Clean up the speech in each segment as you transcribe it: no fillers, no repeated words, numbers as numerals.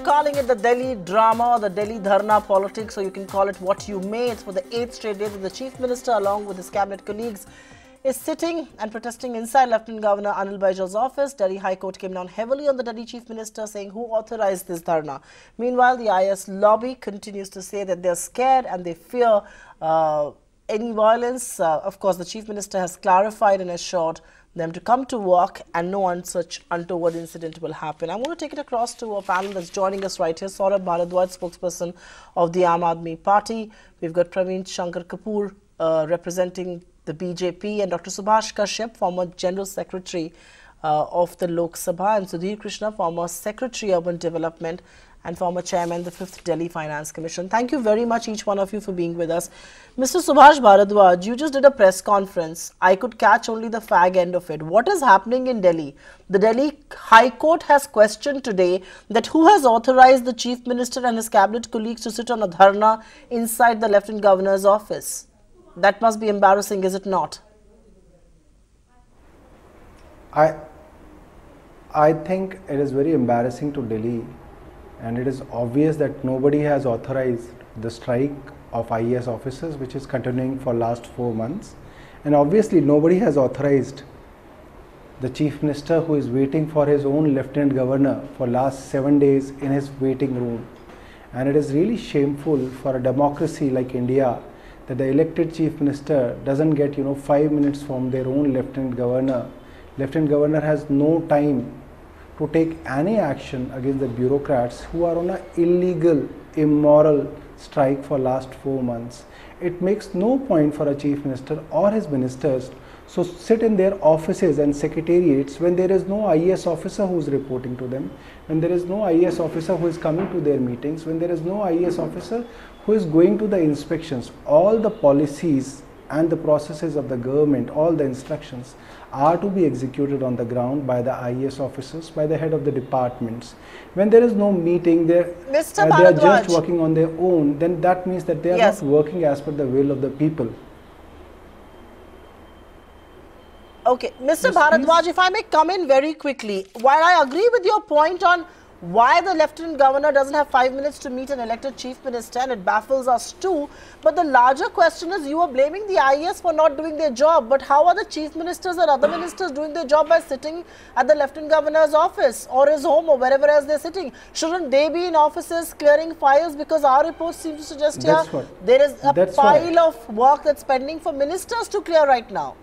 calling it the Delhi drama or the Delhi Dharna politics, or you can call it what you may. It's for the 8th straight day that the Chief Minister, along with his cabinet colleagues, is sitting and protesting inside Lieutenant Governor Anil Baijal's office. Delhi High Court came down heavily on the Delhi Chief Minister, saying who authorized this Dharna. Meanwhile, the IS lobby continues to say that they're scared and they fear any violence. Of course, the Chief Minister has clarified and assured them to come to work and no such untoward incident will happen. I'm going to take it across to a panel that's joining us right here. Saurabh Bharadwaj, spokesperson of the Aam Aadmi Party. We've got Praveen Shankar Kapoor representing the BJP, and Dr. Subhash Kashyap, former General Secretary of the Lok Sabha, and Sudhir Krishna, former Secretary Urban Development and former Chairman the 5th Delhi Finance Commission. Thank you very much, each one of you, for being with us. Mr. Subhash Bharadwaj, you just did a press conference. I could catch only the fag end of it. What is happening in Delhi? The Delhi High Court has questioned today that who has authorized the Chief Minister and his cabinet colleagues to sit on a dharna inside the Lieutenant Governor's office. That must be embarrassing, is it not? I think it is very embarrassing to Delhi, and it is obvious that nobody has authorized the strike of IAS officers, which is continuing for last 4 months, and obviously nobody has authorized the Chief Minister, who is waiting for his own Lieutenant Governor for last 7 days in his waiting room. And it is really shameful for a democracy like India that the elected Chief Minister doesn't get 5 minutes from their own Lieutenant Governor. Lieutenant Governor has no time to take any action against the bureaucrats who are on an illegal, immoral strike for last 4 months. It makes no point for a Chief Minister or his ministers to sit in their offices and secretariats when there is no IAS officer who is reporting to them, when there is no IAS officer who is coming to their meetings, when there is no IAS officer who is going to the inspections. All the policies and the processes of the government, all the instructions are to be executed on the ground by the IAS officers, by the head of the departments. When there is no meeting, they are just working on their own, then that means that they are not working as per the will of the people. Okay, Mr. Bharadwaj, if I may come in very quickly, while I agree with your point on why the Lieutenant Governor doesn't have 5 minutes to meet an elected Chief Minister, and it baffles us too, but the larger question is you are blaming the IAS for not doing their job, but how are the Chief Ministers or other ministers doing their job by sitting at the Lieutenant Governor's office or his home or wherever else they're sitting? Shouldn't they be in offices clearing files? Because our report seems to suggest here there is a pile of work that's pending for ministers to clear right now.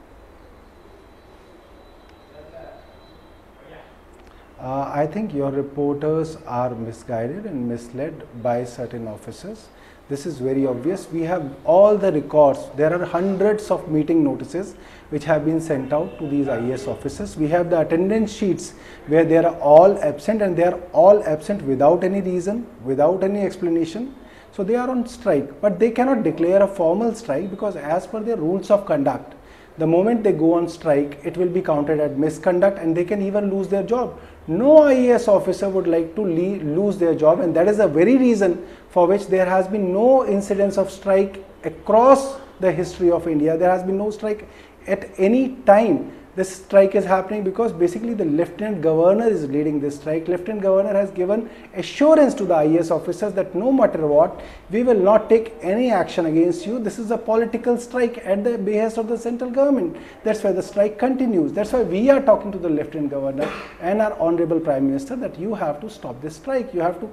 I think your reporters are misguided and misled by certain officers. This is very obvious. We have all the records. There are hundreds of meeting notices which have been sent out to these IAS officers. We have the attendance sheets where they are all absent, and they are all absent without any reason, without any explanation. So they are on strike, but they cannot declare a formal strike because as per their rules of conduct, the moment they go on strike, it will be counted as misconduct and they can even lose their job. No IAS officer would like to lose their job, and that is the very reason for which there has been no incidence of strike across the history of India. There has been no strike at any time. This strike is happening because basically the Lieutenant Governor is leading this strike. Lieutenant Governor has given assurance to the IAS officers that no matter what, we will not take any action against you. This is a political strike at the behest of the central government. That's why the strike continues. That's why we are talking to the Lieutenant Governor and our Honorable Prime Minister that you have to stop this strike. You have to,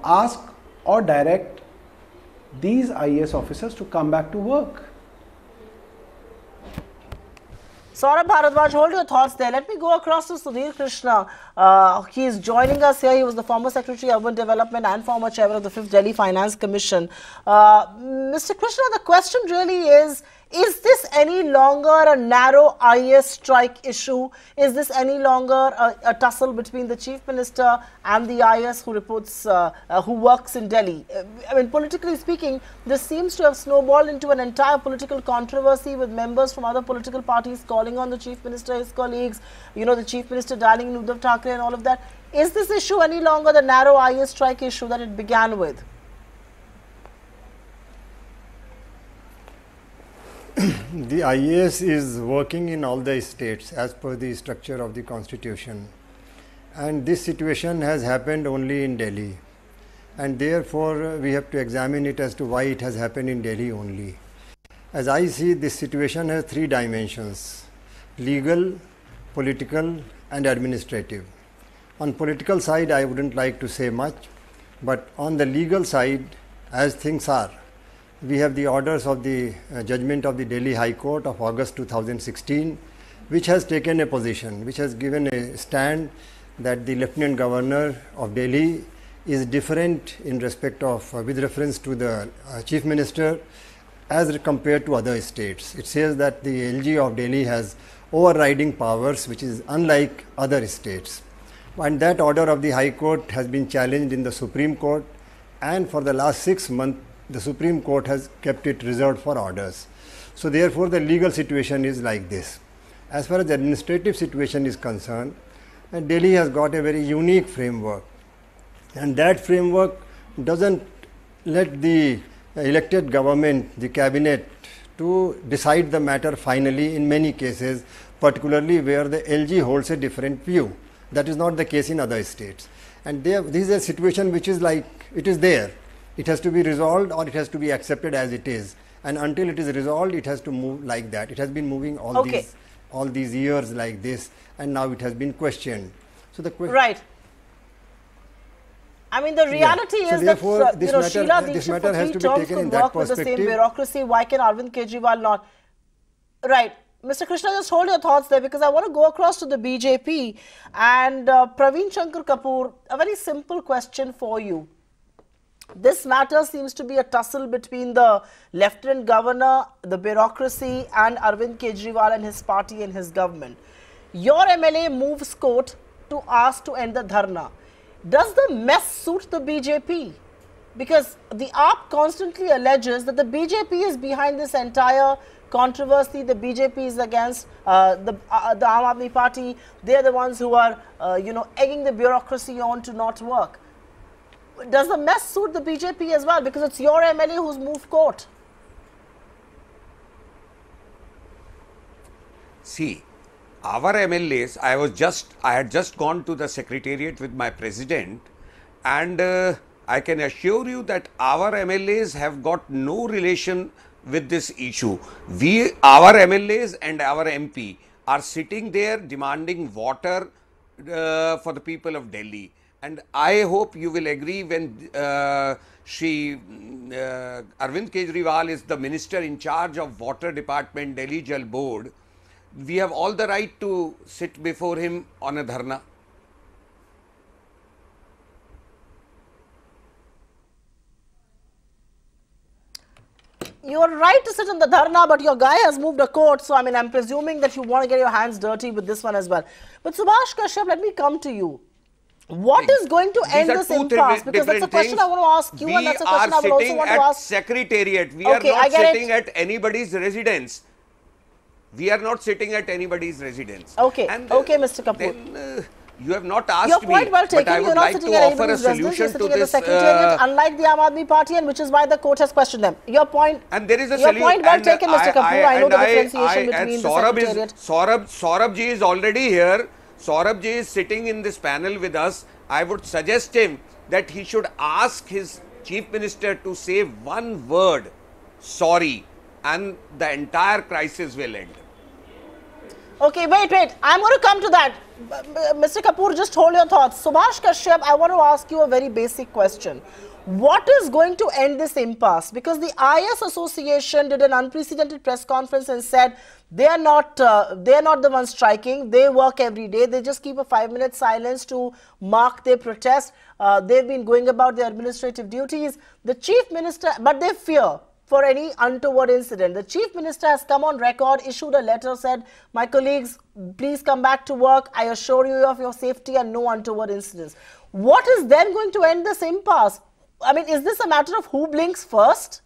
ask or direct these IAS officers to come back to work. Saurabh Bharadwaj, hold your thoughts there. Let me go across to Sudhir Krishna. He is joining us here. He was the former Secretary of Urban Development and former Chairman of the 5th Delhi Finance Commission. Mr. Krishna, the question really is this any longer a narrow IAS strike issue? Is this any longer a tussle between the Chief Minister and the IAS who reports, who works in Delhi? I mean, politically speaking, this seems to have snowballed into an entire political controversy with members from other political parties calling on the Chief Minister, his colleagues, the Chief Minister dialing Uddhav Thackeray and all of that. Is this issue any longer the narrow IAS strike issue that it began with? The IAS is working in all the states as per the structure of the constitution, and this situation has happened only in Delhi, and therefore we have to examine it as to why it has happened in Delhi only. As I see, this situation has three dimensions: legal, political and administrative. On political side, I wouldn't like to say much, but on the legal side, as things are, we have the orders of the judgment of the Delhi High Court of August 2016, which has taken a position, which has given a stand that the Lieutenant Governor of Delhi is different in respect of, with reference to the Chief Minister as compared to other states. It says that the LG of Delhi has overriding powers, which is unlike other states. And that order of the High Court has been challenged in the Supreme Court, and for the last 6 months, the Supreme Court has kept it reserved for orders. So therefore, the legal situation is like this. As far as the administrative situation is concerned, Delhi has got a very unique framework, and that framework doesn't let the elected government, the cabinet, to decide the matter finally in many cases, particularly where the LG holds a different view. That is not the case in other states. And this is a situation which is like, it is there. It has to be resolved or it has to be accepted as it is. And until it is resolved, it has to move like that. It has been moving all these years like this, and now it has been questioned. So the question. Right. I mean, the reality is that Sheila Dikshit for 3 terms could work with the same bureaucracy. Why can Arvind Kejriwal not? Right. Mr. Krishna, just hold your thoughts there, because I want to go across to the BJP. And Praveen Shankar Kapoor, a very simple question for you. This matter seems to be a tussle between the Lieutenant Governor, the bureaucracy, and Arvind Kejriwal and his party and his government. Your MLA moves court to ask to end the Dharna. Does the mess suit the BJP? Because the AAP constantly alleges that the BJP is behind this entire controversy. The BJP is against the Aam Aadmi Party. They're the ones who are, egging the bureaucracy on to not work. Does the mess suit the BJP as well? Because it's your MLA who's moved court. See, our MLAs, I had just gone to the secretariat with my president, and I can assure you that our MLAs have got no relation with this issue. Our MLAs and our MP are sitting there demanding water for the people of Delhi. And I hope you will agree when Arvind Kejriwal is the minister in charge of Water Department, Delhi Jal Board. We have all the right to sit before him on a dharna. You are right to sit on the dharna, but your guy has moved a court. So, I mean, I'm presuming that you want to get your hands dirty with this one as well. But Subhash Kashyap, let me come to you. What is going to end this impasse? Because that's a question I want to ask you, and that's a question I will also want to ask. Secretariat. We are not sitting at anybody's residence. We are not sitting at anybody's residence. Okay, okay, Mr. Kapoor. Then, you have not asked your point me, well taken. but I would like to offer a solution to this. Secretariat, unlike the Aam Aadmi Party, and which is why the court has questioned them. Your point. And there is a your point well taken, Mr. Kapoor. I know the differentiation between the secretariat. Saurabh ji is already here. Saurabh ji is sitting in this panel with us. I would suggest him that he should ask his Chief Minister to say one word, sorry, and the entire crisis will end. Okay, wait. I'm going to come to that. Mr. Kapoor, just hold your thoughts. Subhash Kashyap, I want to ask you a very basic question. What is going to end this impasse? Because the IS Association did an unprecedented press conference and said they are not the ones striking. They work every day. They just keep a 5-minute silence to mark their protest. They've been going about their administrative duties. The Chief Minister, but they fear for any untoward incident. The Chief Minister has come on record, issued a letter, said, my colleagues, please come back to work. I assure you of your safety and no untoward incidents. What is then going to end this impasse? I mean, is this a matter of who blinks first?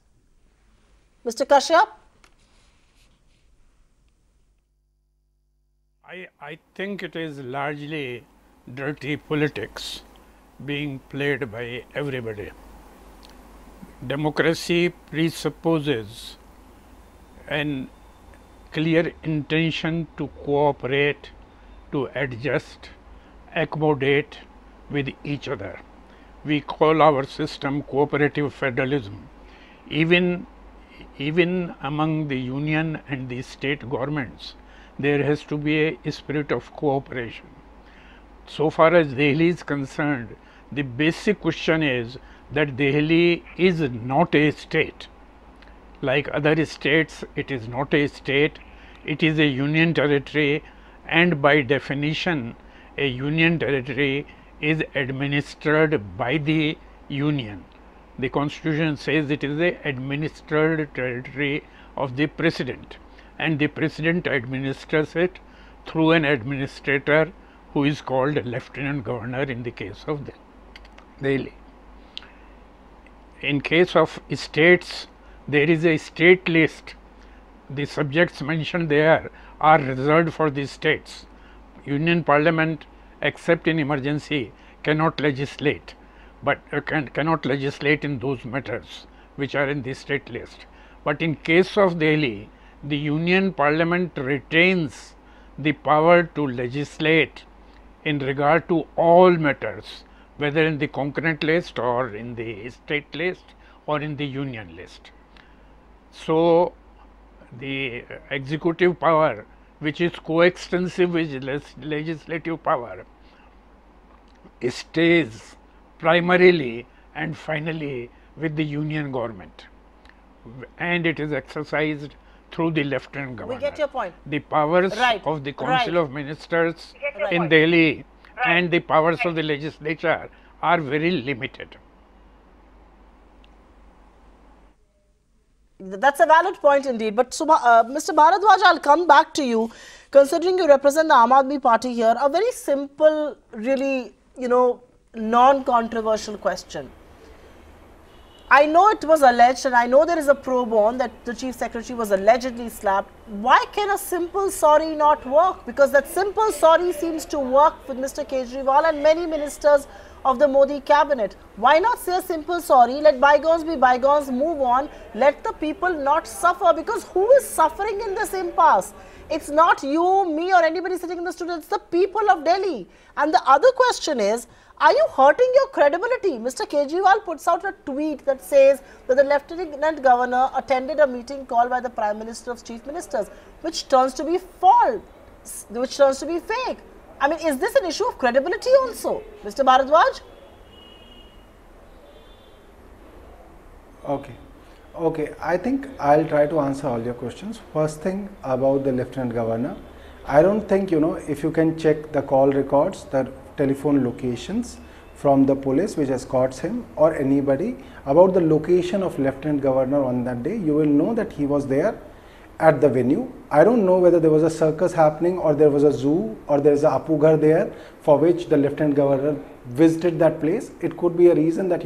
Mr. Kashyap? I think it is largely dirty politics being played by everybody. Democracy presupposes a clear intention to cooperate, to adjust, accommodate with each other. We call our system cooperative federalism. Even among the union and the state governments, there has to be a spirit of cooperation. So far as Delhi is concerned, the basic question is that Delhi is not a state. Like other states, it is not a state, it is a union territory, and by definition, a union territory is administered by the union. The constitution says it is a administered territory of the president, and the president administers it through an administrator who is called Lieutenant Governor in the case of Delhi. In case of states, there is a state list. The subjects mentioned there are reserved for the states. Union Parliament, except in emergency, cannot legislate, but cannot legislate in those matters which are in the state list. But in case of Delhi, the Union Parliament retains the power to legislate in regard to all matters, whether in the concurrent list or in the state list or in the union list. So, the executive power, which is coextensive with legislative power, stays primarily and finally with the union government, and it is exercised through the Lieutenant Governor. We get your point. The powers of the Council of Ministers in Delhi and the powers of the legislature are very limited. That's a valid point indeed. But Mr. Bharadwaj, I'll come back to you. Considering you represent the Aam Aadmi Party here, a very simple, really, non-controversial question. I know it was alleged, and I know there is a probe on that the Chief Secretary was allegedly slapped. Why can a simple sorry not work? Because that simple sorry seems to work with Mr. Kejriwal and many ministers of the Modi cabinet. Why not say a simple sorry, let bygones be bygones, move on, let the people not suffer? Because who is suffering in this impasse? It's not you, me, or anybody sitting in the studio, it's the people of Delhi. And the other question is, are you hurting your credibility? Mr. Kejriwal puts out a tweet that says that the Lieutenant Governor attended a meeting called by the Prime Minister of Chief Ministers, which turns to be false, which turns to be fake. I mean, is this an issue of credibility also, Mr. Bharadwaj? Okay, I think I'll try to answer all your questions. First thing about the Lieutenant Governor, I don't think, if you can check the call records, the telephone locations from the police which escorts him or anybody about the location of Lieutenant Governor on that day, you will know that he was there at the venue. I don't know whether there was a circus happening or there was a zoo or there is a Apughar there for which the Lieutenant Governor visited that place. It could be a reason that,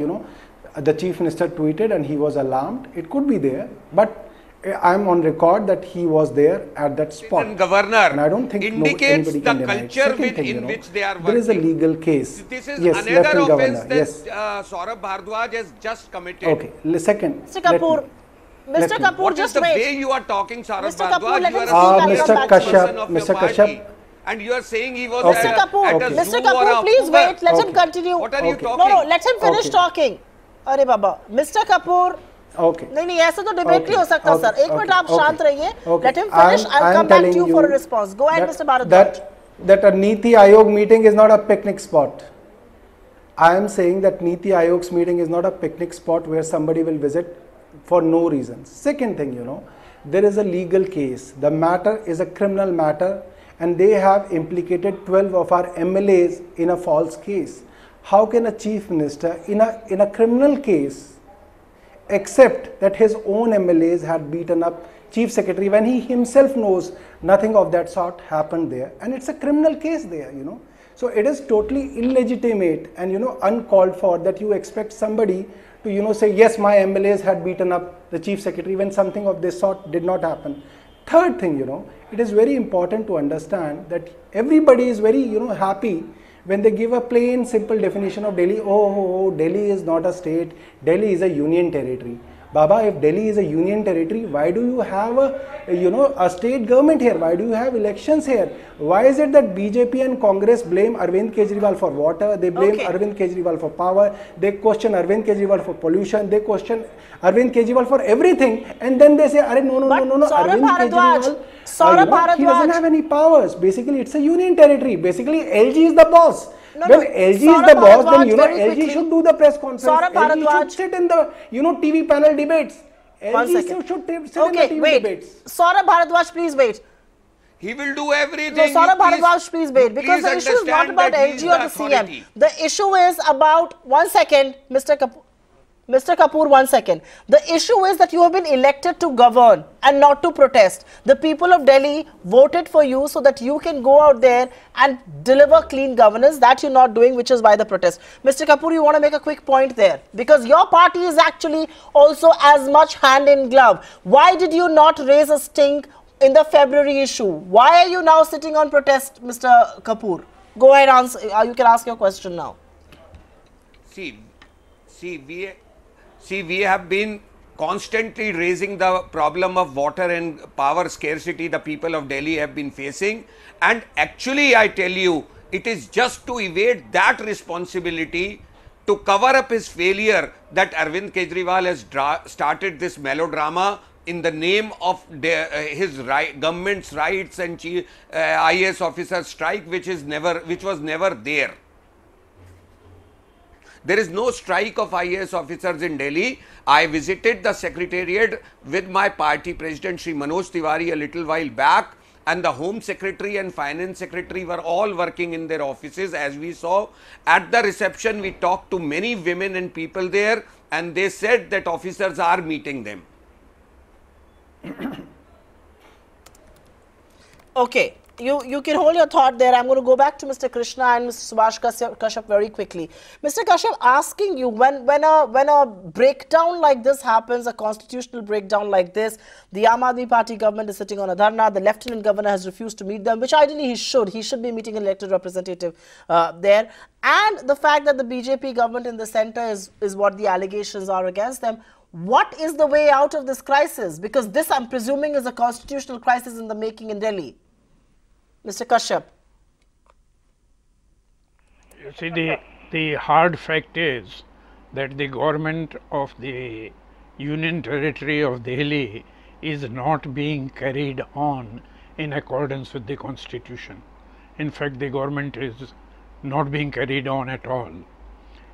the Chief Minister tweeted and he was alarmed. It could be there, but I am on record that he was there at that spot. Governor, and I don't think indicates anybody the can deny it. culture Second in which they are working. There is a legal case. This is yes, another Lieutenant offence Governor. that Yes. Saurabh Bharadwaj has just committed. Okay, second. Mr. Kapoor, Mr. Kapoor, What just is the wait. way you are talking, Saurabh Mr. Kapoor, Bharadwaj? let You him are speak. Mr. I'll come back to you. Kashyap, Mr. Kashyap. And you are saying he was Okay. Mr. Kapoor, at a Mr. zoo or Kapoor, a please Apughar. wait. Let him Okay. continue. What are you Okay. talking? No, let him finish Okay. talking. अरे बाबा, Mr. Kapoor. Okay. नहीं ऐसे तो debate नहीं हो सकता sir. एक minute आप शांत रहिए. Let him I finish. I'll am come back to telling you for a response. Go ahead, Mr. Bharadwaj. That a Niti Ayog meeting is not a picnic spot. I am saying that Niti Ayog's meeting is not a picnic spot where somebody will visit for no reason. Second thing, there is a legal case. The matter is a criminal matter and they have implicated 12 of our MLAs in a false case. How can a chief minister in a criminal case accept that his own MLAs had beaten up chief secretary when he himself knows nothing of that sort happened there, and it's a criminal case there, So it is totally illegitimate and uncalled for that you expect somebody to say yes, my MLAs had beaten up the chief secretary when something of this sort did not happen. Third thing, it is very important to understand that everybody is very happy when they give a plain simple definition of Delhi. Oh, Delhi is not a state, Delhi is a union territory. Baba, if Delhi is a union territory, why do you have a state government here? Why do you have elections here? Why is it that BJP and Congress blame Arvind Kejriwal for water, they blame Arvind Kejriwal for power, they question Arvind Kejriwal for pollution, they question Arvind Kejriwal for everything, and then they say, no, Arvind Kejriwal, he doesn't have any powers. Basically, it's a union territory. Basically, LG is the boss. When LG is the boss, then LG should do the press conference. LG should sit in the TV panel debates. LG should sit in the TV debates. Saurabh Bharadwaj, please wait. He will do everything. No, Saurabh Bharadwaj, please wait. Because the issue is not about LG or the CM. The issue is about, one second, Mr. Kapoor, 1 second. The issue is that you have been elected to govern and not to protest. The people of Delhi voted for you so that you can go out there and deliver clean governance. That you're not doing, which is why the protest. Mr. Kapoor, you want to make a quick point there? Because your party is actually also as much hand in glove. Why did you not raise a stink in the February issue? Why are you now sitting on protest, Mr. Kapoor? Go ahead, answer. You can ask your question now. See, we have been constantly raising the problem of water and power scarcity the people of Delhi have been facing, and actually I tell you, it is just to evade that responsibility, to cover up his failure, that Arvind Kejriwal has started this melodrama in the name of his government's rights and IAS officer strike, which was never there. There is no strike of IAS officers in Delhi. I visited the secretariat with my party president Shri Manoj Tiwari a little while back, and the Home Secretary and Finance Secretary were all working in their offices, as we saw. At the reception, we talked to many women and people there, and they said that officers are meeting them. Okay. You can hold your thought there. I'm going to go back to Mr. Krishna and Mr. Subhash Kashyap very quickly. Mr. Kashyap, asking you, when a breakdown like this happens, a constitutional breakdown like this, the Aam Aadmi Party government is sitting on a dharna, the Lieutenant Governor has refused to meet them, which ideally he should be meeting an elected representative there, and the fact that the BJP government in the centre is what the allegations are against them. What is the way out of this crisis? Because this, I'm presuming, is a constitutional crisis in the making in Delhi. Mr. Kashyap. You see, the hard fact is that the government of the Union Territory of Delhi is not being carried on in accordance with the Constitution. In fact, the government is not being carried on at all.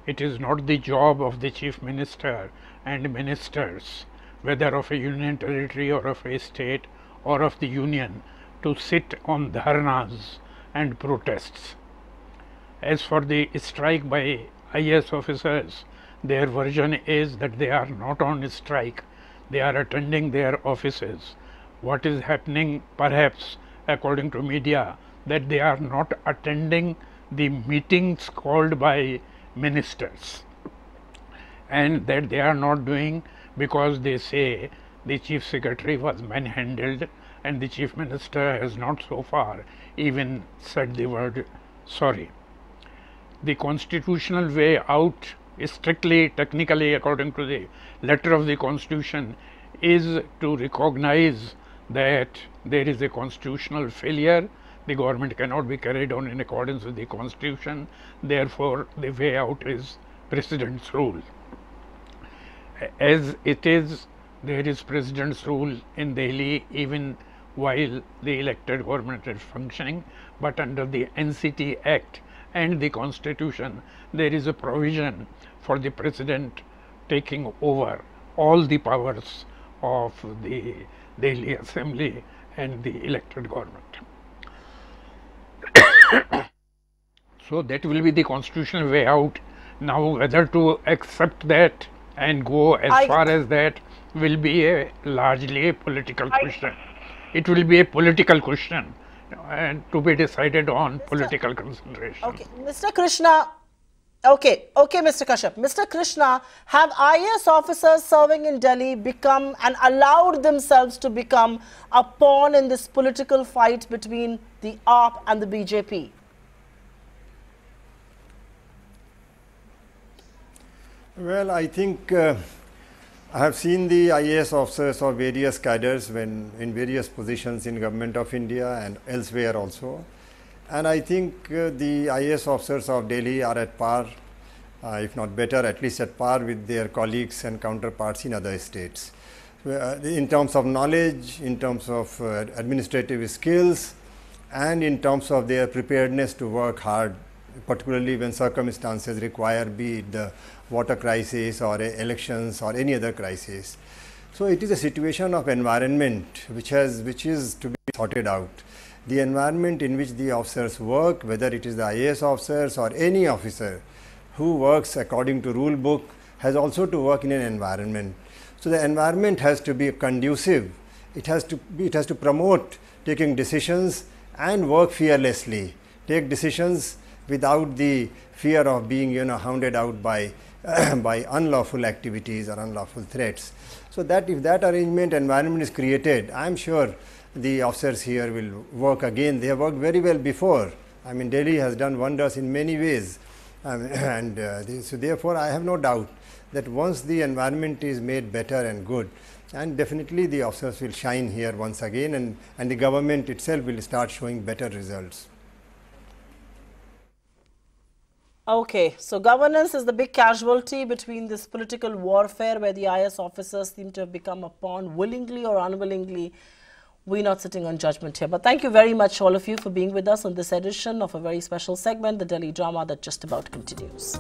It is not the job of the Chief Minister and ministers, whether of a Union Territory or of a state or of the Union, to sit on dharnas and protests. As for the strike by IAS officers, their version is that they are not on strike, they are attending their offices. What is happening, perhaps, according to media, that they are not attending the meetings called by ministers, and that they are not doing because they say the Chief Secretary was manhandled and the Chief Minister has not so far even said the word sorry. The constitutional way out, strictly technically according to the letter of the Constitution, is to recognize that there is a constitutional failure, the government cannot be carried on in accordance with the Constitution, therefore the way out is President's rule. As it is, there is President's rule in Delhi even while the elected government is functioning, but under the NCT Act and the Constitution, there is a provision for the President taking over all the powers of the Delhi Assembly and the elected government. So that will be the constitutional way out. Now, whether to accept that and go as far as that will be largely a political question. It will be a political question and to be decided on political consideration. Okay, Mr. Krishna. Okay, Mr. Kashyap. Mr. Krishna, have IAS officers serving in Delhi become and allowed themselves to become a pawn in this political fight between the AAP and the BJP? Well, I think I have seen the IAS officers of various cadres when in various positions in Government of India and elsewhere also. And I think the IAS officers of Delhi are at par, if not better, at least at par with their colleagues and counterparts in other states. In terms of knowledge, in terms of administrative skills, and in terms of their preparedness to work hard, particularly when circumstances require, be it the water crisis or elections or any other crisis. So it is a situation of environment which is to be sorted out. The environment in which the officers work, whether it is the IAS officers or any officer who works according to rule book, has also to work in an environment. So the environment has to be conducive. It has to promote taking decisions and work fearlessly. Take decisions without the fear of being hounded out by by unlawful activities or unlawful threats. So that if that arrangement environment is created, I am sure the officers here will work again. They have worked very well before. I mean, Delhi has done wonders in many ways, so therefore I have no doubt that once the environment is made better and good, and definitely the officers will shine here once again, and the government itself will start showing better results. Okay, so governance is the big casualty between this political warfare where the IAS officers seem to have become a pawn willingly or unwillingly. We're not sitting on judgment here. But thank you very much, all of you, for being with us on this edition of a very special segment, the Delhi drama that just about continues.